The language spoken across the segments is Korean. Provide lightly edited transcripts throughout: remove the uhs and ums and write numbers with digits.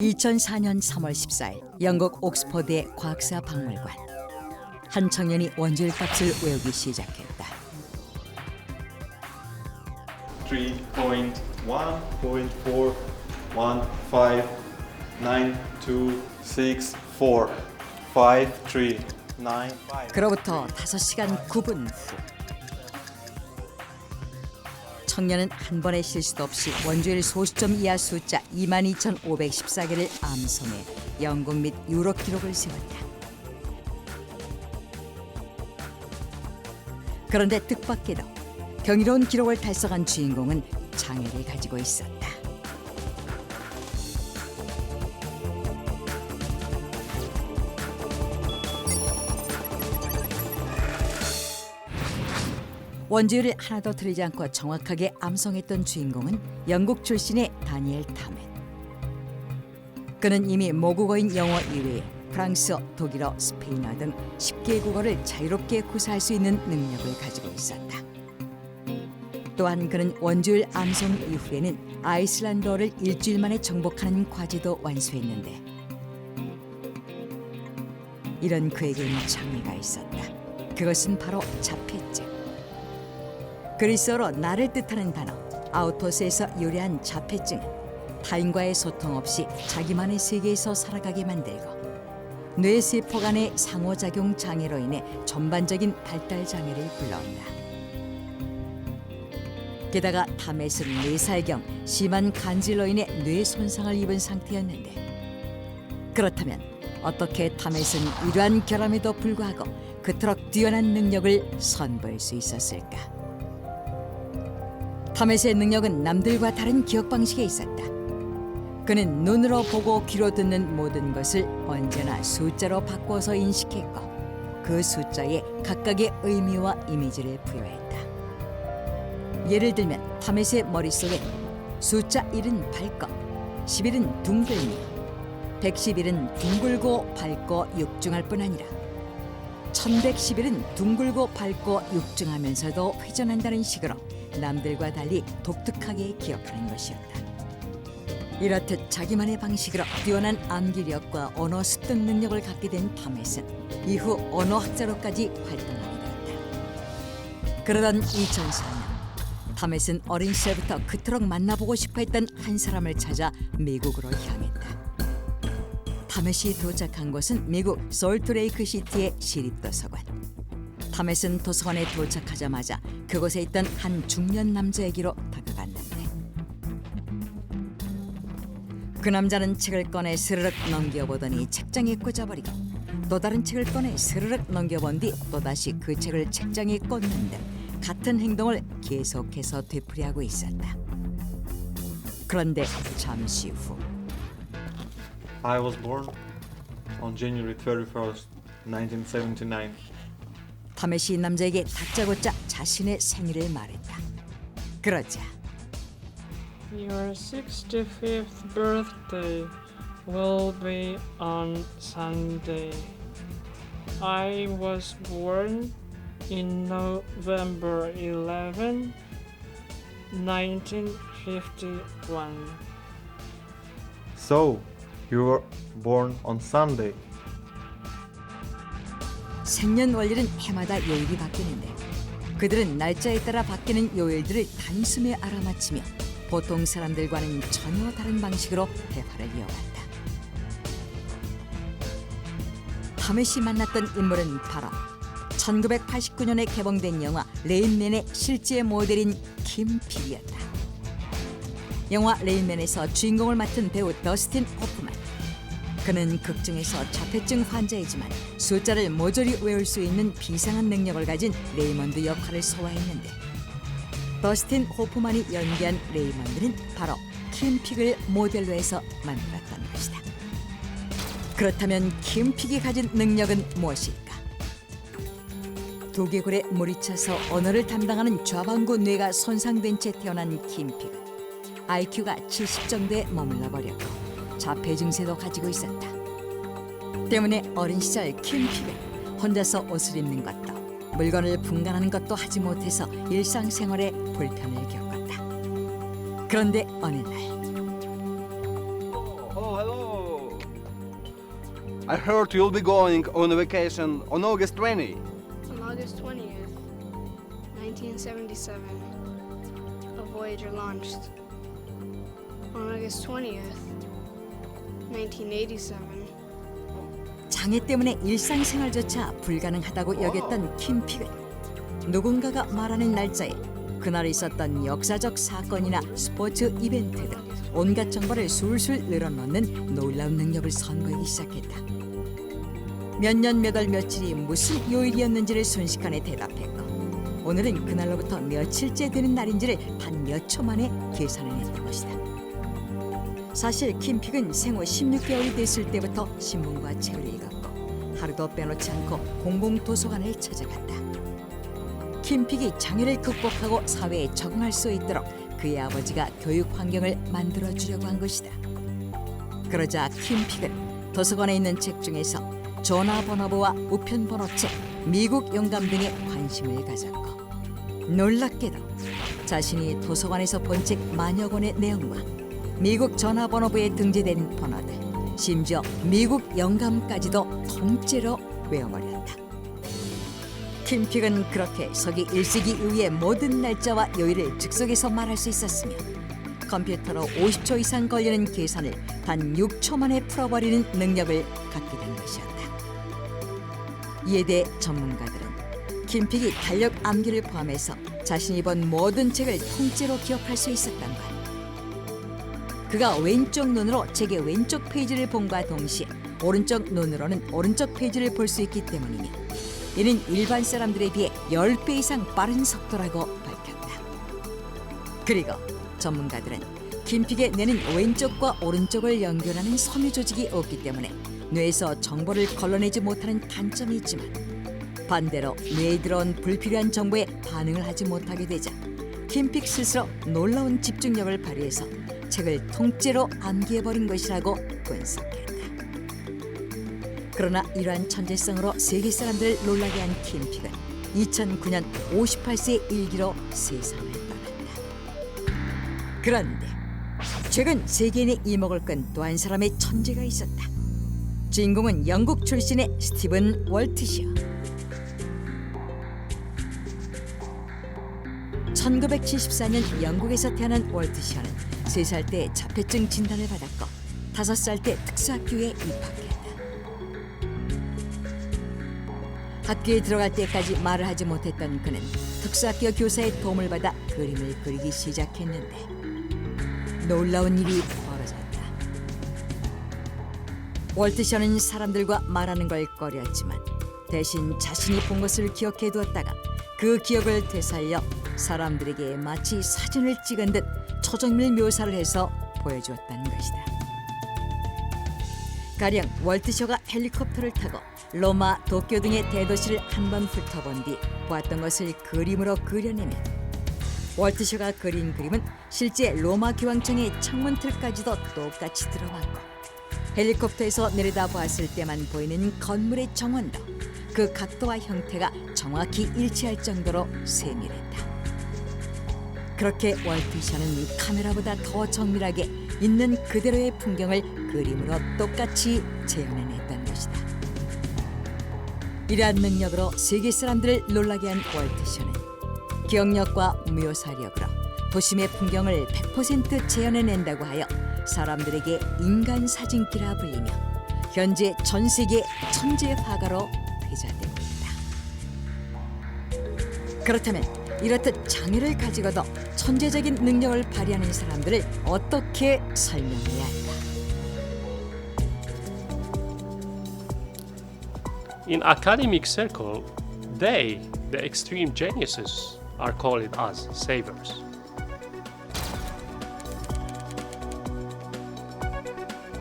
2004년 3월 14일 영국 옥스퍼드의 과학사 박물관. 한 청년이 원주율 값을 외우기 시작했다. 3.151596453. 그로부터 5시간 9분 후 청년은 한 번의 실수도 없이 원주율 소수점 이하 숫자 22,514개를 암송해 영국 및 유럽 기록을 세웠다. 그런데 뜻밖에도 경이로운 기록을 달성한 주인공은 장애를 가지고 있었다. 원주율을 하나도 틀리지 않고 정확하게 암송했던 주인공은 영국 출신의 다니엘 타멧. 그는 이미 모국어인 영어 이외에 프랑스어, 독일어, 스페인어 등 10개의 국어를 자유롭게 구사할 수 있는 능력을 가지고 있었다. 또한 그는 원주율 암송 이후에는 아이슬란드어를 일주일 만에 정복하는 과제도 완수했는데 이런 그에게는 장애가 있었다. 그것은 바로 자폐증. 그리스어로 나를 뜻하는 단어 아우토스에서 유래한 자폐증은 타인과의 소통 없이 자기만의 세계에서 살아가게 만들고 뇌세포 간의 상호작용 장애로 인해 전반적인 발달 장애를 불러온다. 게다가 타멧은 4살경 심한 간질로 인해 뇌 손상을 입은 상태였는데 그렇다면 어떻게 타멧은 이러한 결함에도 불구하고 그토록 뛰어난 능력을 선보일 수 있었을까? 타멧의 능력은 남들과 다른 기억 방식에 있었다. 그는 눈으로 보고 귀로 듣는 모든 것을 언제나 숫자로 바꿔서 인식했고 그 숫자에 각각의 의미와 이미지를 부여했다. 예를 들면 타멧의 머릿속에 숫자 1은 밝고 11은 둥글며 111은 둥글고 밝고 육중할 뿐 아니라 1111은 둥글고 밝고 육중하면서도 회전한다는 식으로 남들과 달리 독특하게 기억하는 것이었다. 이렇듯 자기만의 방식으로 뛰어난 암기력과 언어 습득 능력을 갖게 된 타멧은 이후 언어학자로까지 활동하게 되었다. 그러던 2004년 타멧은 어린 시절부터 그토록 만나보고 싶어했던 한 사람을 찾아 미국으로 향했다. 타멧이 도착한 곳은 미국 솔트레이크 시티의 시립도서관. 타멧은 도서관에 도착하자마자 그곳에 있던 한 중년 남자에게로 다가갔는데 그 남자는 책을 꺼내 스르륵 넘겨보더니 책장에 꽂아버리고 또 다른 책을 꺼내 스르륵 넘겨본 뒤 또다시 그 책을 책장에 꽂는 등 같은 행동을 계속해서 되풀이하고 있었다. 그런데 잠시 후 I was born on January 31st, 1979. 타멧이 남자에게 다짜고짜 자신의 생일을 말했다. 그러자 Your 65th birthday will be on Sunday. I was born in November 11, 1951. So, you were born on Sunday. 생년월일은 해마다 요일이 바뀌는데 그들은 날짜에 따라 바뀌는 요일들을 단숨에 알아맞히며 보통 사람들과는 전혀 다른 방식으로 대화를 이어갔다. 타멧이 만났던 인물은 바로 1989년에 개봉된 영화 레인맨의 실제 모델인 김픽이었다. 영화 레인맨에서 주인공을 맡은 배우 더스틴 호프만. 그는 극중에서 자폐증 환자이지만 숫자를 모조리 외울 수 있는 비상한 능력을 가진 레이먼드 역할을 소화했는데 더스틴 호프만이 연기한 레이먼드는 바로 킴픽을 모델로 해서 만들었던 것이다. 그렇다면 킴픽이 가진 능력은 무엇일까? 두개골에 물이 차서 언어를 담당하는 좌반구 뇌가 손상된 채 태어난 킴픽은 IQ가 70 정도에 머물러 버렸고 자폐 증세도 가지고 있었다. 때문에 어린 시절 킴픽은 혼자서 옷을 입는 것도 물건을 분간하는 것도 하지 못해서 일상생활에 불편을 겪었다. 그런데 어느 날 Oh, hello. I heard you'll be going on a vacation on August 20. On August 20th, 1977, a Voyager launched. On August 20th, 1987, 장애 때문에 일상생활조차 불가능하다고 여겼던 킴픽은 누군가가 말하는 날짜에 그날 있었던 역사적 사건이나 스포츠 이벤트 등 온갖 정보를 술술 늘어놓는 놀라운 능력을 선보이기 시작했다. 몇 년 몇 월 며칠이 무슨 요일이었는지를 순식간에 대답했고 오늘은 그날로부터 며칠째 되는 날인지를 단 몇 초 만에 계산해냈던 것이다. 사실 킴픽은 생후 16개월이 됐을 때부터 신문과 책을 읽었고 하루도 빼놓지 않고 공공도서관을 찾아갔다. 킴픽이 장애를 극복하고 사회에 적응할 수 있도록 그의 아버지가 교육 환경을 만들어주려고 한 것이다. 그러자 킴픽은 도서관에 있는 책 중에서 전화번호부와 우편번호책, 미국 영감 등에 관심을 가졌고 놀랍게도 자신이 도서관에서 본 책 만여 권의 내용과 미국 전화번호부에 등재된 번호들, 심지어 미국 영감까지도 통째로 외워버렸다. 킴픽은 그렇게 서기 1세기 이후의 모든 날짜와 요일을 즉석에서 말할 수 있었으며 컴퓨터로 50초 이상 걸리는 계산을 단 6초 만에 풀어버리는 능력을 갖게 된 것이었다. 이에 대해 전문가들은 킴픽이 달력 암기를 포함해서 자신이 본 모든 책을 통째로 기억할 수 있었던 것, 그가 왼쪽 눈으로 책의 왼쪽 페이지를 본과 동시에 오른쪽 눈으로는 오른쪽 페이지를 볼 수 있기 때문이며 이는 일반 사람들에 비해 10배 이상 빠른 속도라고 밝혔다. 그리고 전문가들은 킴픽의 뇌는 왼쪽과 오른쪽을 연결하는 섬유 조직이 없기 때문에 뇌에서 정보를 걸러내지 못하는 단점이 있지만 반대로 뇌에 들어온 불필요한 정보에 반응을 하지 못하게 되자 킴픽 스스로 놀라운 집중력을 발휘해서 책을 통째로 암기해버린 것이라고 분석했다. 그러나 이러한 천재성으로 세계 사람들을 놀라게 한 킴픽은 2009년 58세의 일기로 세상을 떠났다. 그런데 최근 세계인의 이목을 끈 또 한 사람의 천재가 있었다. 주인공은 영국 출신의 스티븐 월트시어. 1974년 영국에서 태어난 월트시어는 3살 때 자폐증 진단을 받았고 5살 때 특수학교에 입학했다. 학교에 들어갈 때까지 말을 하지 못했던 그는 특수학교 교사의 도움을 받아 그림을 그리기 시작했는데 놀라운 일이 벌어졌다. 월트시어는 사람들과 말하는 걸 꺼려했지만 대신 자신이 본 것을 기억해 두었다가 그 기억을 되살려 사람들에게 마치 사진을 찍은 듯 초정밀 묘사를 해서 보여주었다는 것이다. 가령 월트시어가 헬리콥터를 타고 로마, 도쿄 등의 대도시를 한번 훑어본 뒤 보았던 것을 그림으로 그려내면 월트시어가 그린 그림은 실제 로마 교황청의 창문틀까지도 똑같이 들어왔고 헬리콥터에서 내려다 보았을 때만 보이는 건물의 정원도 그 각도와 형태가 정확히 일치할 정도로 세밀했다. 그렇게 월트시어는 카메라보다 더 정밀하게 있는 그대로의 풍경을 그림으로 똑같이 재현해냈던 것이다. 이러한 능력으로 세계 사람들을 놀라게 한 월트시어는 기억력과 묘사력으로 도심의 풍경을 100% 재현해낸다고 하여 사람들에게 인간 사진기라 불리며 현재 전 세계 천재 화가로 회자되고 있다. 그렇다면 이렇듯 장애를 가지고도 천재적인 능력을 발휘하는 사람들을 어떻게 설명해야 할까? In academic circle, they, the extreme geniuses, are called as savers.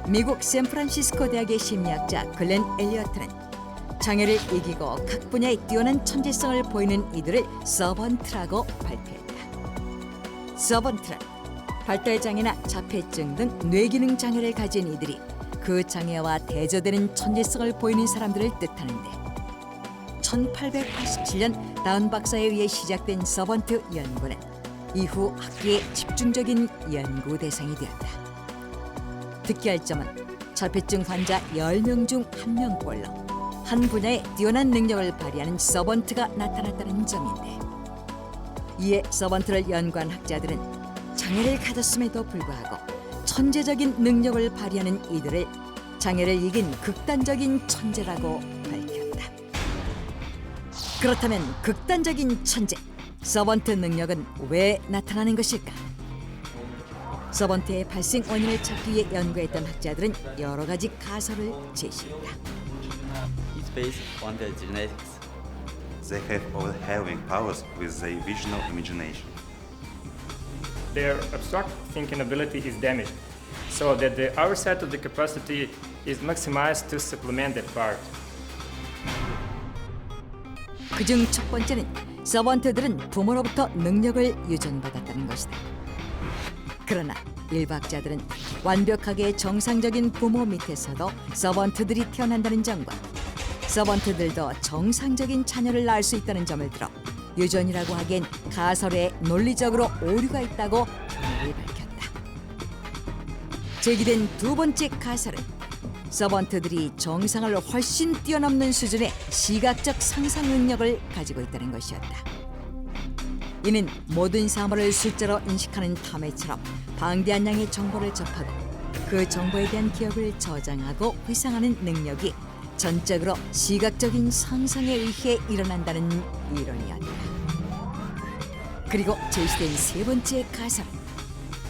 미국 샌프란시스코 대학의 심리학자 글렌 엘리어트는 장애를 이기고 각 분야에 뛰어난 천재성을 보이는 이들을 서번트라고 발표했다. 서번트란 발달장애나 자폐증 등 뇌기능 장애를 가진 이들이 그 장애와 대조되는 천재성을 보이는 사람들을 뜻하는데 1887년 다운 박사에 의해 시작된 서번트 연구는 이후 학계의 집중적인 연구 대상이 되었다. 특기할 점은 자폐증 환자 10명 중 1명꼴로 한 분야에 뛰어난 능력을 발휘하는 서번트가 나타났다는 점인데, 이에 서번트를 연구한 학자들은 장애를 가졌음에도 불구하고 천재적인 능력을 발휘하는 이들을 장애를 이긴 극단적인 천재라고 밝혔다. 그렇다면 극단적인 천재, 서번트 능력은 왜 나타나는 것일까? 서번트의 발생 원인을 찾기 위해 연구했던 학자들은 여러 가지 가설을 제시했다. It's based on their genetics. They have overwhelming powers with their visual imagination. Their abstract thinking ability is damaged, so that the other side of the capacity is maximized to supplement that part. 그중 첫 번째는 서번트들은 부모로부터 능력을 유전받았다는 것이다. 그러나 일부 학자들은 완벽하게 정상적인 부모 밑에서도 서번트들이 태어난다는 점과 서번트들도 정상적인 자녀를 낳을 수 있다는 점을 들어 유전이라고 하기엔 가설에 논리적으로 오류가 있다고 견해를 밝혔다. 제기된 두 번째 가설은 서번트들이 정상을 훨씬 뛰어넘는 수준의 시각적 상상 능력을 가지고 있다는 것이었다. 이는 모든 사물을 숫자로 인식하는 탐해처럼 방대한 양의 정보를 접하고 그 정보에 대한 기억을 저장하고 회상하는 능력이 전적으로 시각적인 상상에 의해 일어난다는 이론이었다. 그리고 제시된 세 번째 가설은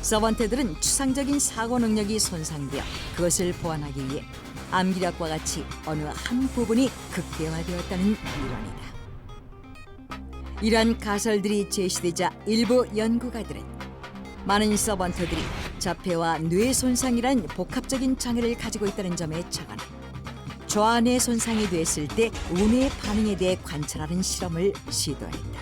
서번트들은 추상적인 사고 능력이 손상되어 그것을 보완하기 위해 암기력과 같이 어느 한 부분이 극대화되었다는 이론이다. 이러한 가설들이 제시되자 일부 연구가들은 많은 서번트들이 자폐와 뇌 손상이란 복합적인 장애를 가지고 있다는 점에 착안해 좌뇌 손상이 됐을 때 우뇌 반응에 대해 관찰하는 실험을 시도했다.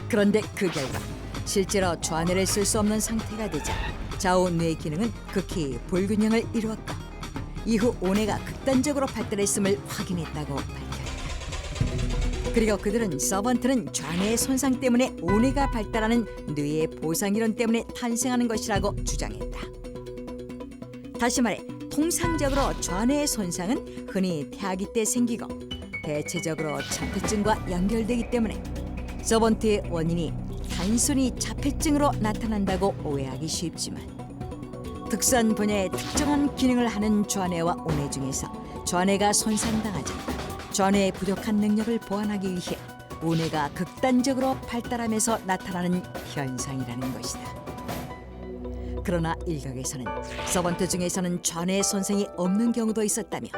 그런데 그 결과 실제로 좌뇌를 쓸 수 없는 상태가 되자 좌우 뇌 기능은 극히 불균형을 이루었고 이후 우뇌가 극단적으로 발달했음을 확인했다고 밝혔다. 그리고 그들은 서번트는 좌뇌의 손상 때문에 우뇌가 발달하는 뇌의 보상 이론 때문에 탄생하는 것이라고 주장했다. 다시 말해 통상적으로 좌뇌의 손상은 흔히 태아기 때 생기고 대체적으로 자폐증과 연결되기 때문에 서번트의 원인이 단순히 자폐증으로 나타난다고 오해하기 쉽지만 특수한 분야의 특정한 기능을 하는 좌뇌와 우뇌 중에서 좌뇌가 손상당하자 좌뇌의 부족한 능력을 보완하기 위해 우뇌가 극단적으로 발달하면서 나타나는 현상이라는 것이다. 그러나 일각에서는 서번트 중에서는 좌뇌 손상이 없는 경우도 있었다며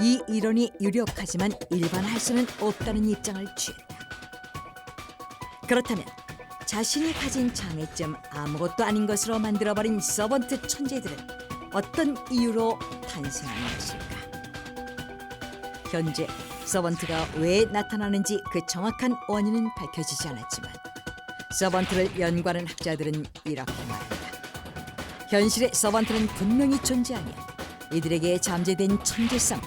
이 이론이 유력하지만 일반화할 수는 없다는 입장을 취했다. 그렇다면 자신이 가진 장애점 아무것도 아닌 것으로 만들어버린 서번트 천재들은 어떤 이유로 탄생한 것일까? 현재 서번트가 왜 나타나는지 그 정확한 원인은 밝혀지지 않았지만 서번트를 연구하는 학자들은 이렇게 말한다. 현실의 서번트는 분명히 존재하며 이들에게 잠재된 천재성,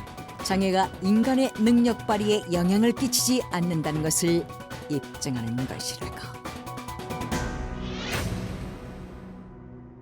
장애가 인간의 능력 발휘에 영향을 끼치지 않는다는 것을 입증하는 것이라고.